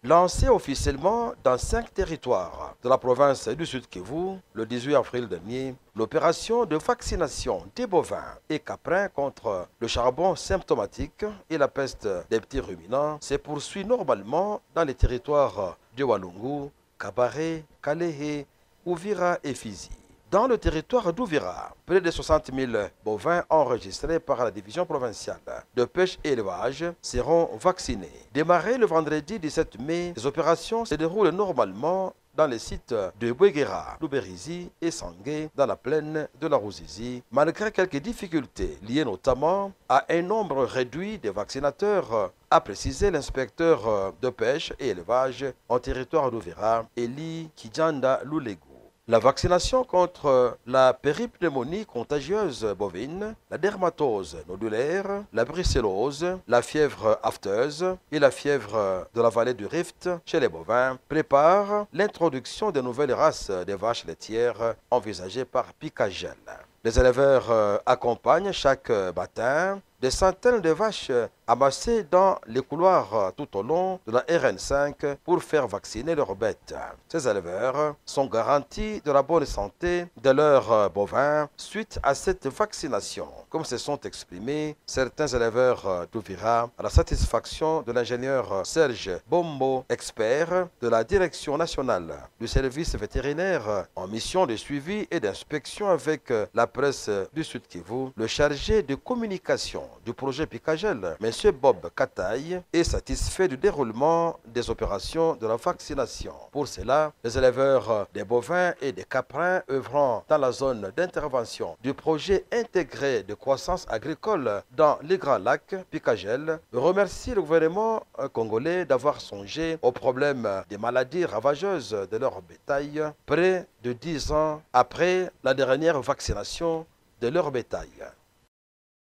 Lancée officiellement dans 5 territoires de la province du Sud Kivu le 18 avril dernier, l'opération de vaccination des bovins et caprins contre le charbon symptomatique et la peste des petits ruminants se poursuit normalement dans les territoires de Walungu, Kabare, Kalehe, Uvira et Fizi. Dans le territoire d'Ouvira, près de 60 000 bovins enregistrés par la division provinciale de pêche et élevage seront vaccinés. Démarré le vendredi 17 mai, les opérations se déroulent normalement dans les sites de Bouéguera, Luberizi et Sangué dans la plaine de la Ruzizi, malgré quelques difficultés liées notamment à un nombre réduit de vaccinateurs, a précisé l'inspecteur de pêche et élevage en territoire d'Ouvira, Eli Kijanda Lulegu. La vaccination contre la péripneumonie contagieuse bovine, la dermatose nodulaire, la brucellose, la fièvre afteuse et la fièvre de la vallée du Rift chez les bovins prépare l'introduction de nouvelles races de vaches laitières envisagées par Picagel. Les éleveurs accompagnent chaque matin des centaines de vaches amassées dans les couloirs tout au long de la RN5 pour faire vacciner leurs bêtes. Ces éleveurs sont garantis de la bonne santé de leurs bovins suite à cette vaccination, comme se sont exprimés certains éleveurs d'Ouvira à la satisfaction de l'ingénieur Serge Bombo, expert de la Direction nationale du service vétérinaire en mission de suivi et d'inspection avec la presse du Sud Kivu, le chargé de communication du projet Picagel, M. Bob Kataï, est satisfait du déroulement des opérations de la vaccination. Pour cela, les éleveurs des bovins et des caprins œuvrant dans la zone d'intervention du projet intégré de croissance agricole dans les Grands Lacs Picagel remercient le gouvernement congolais d'avoir songé au problème des maladies ravageuses de leur bétail près de 10 ans après la dernière vaccination de leur bétail.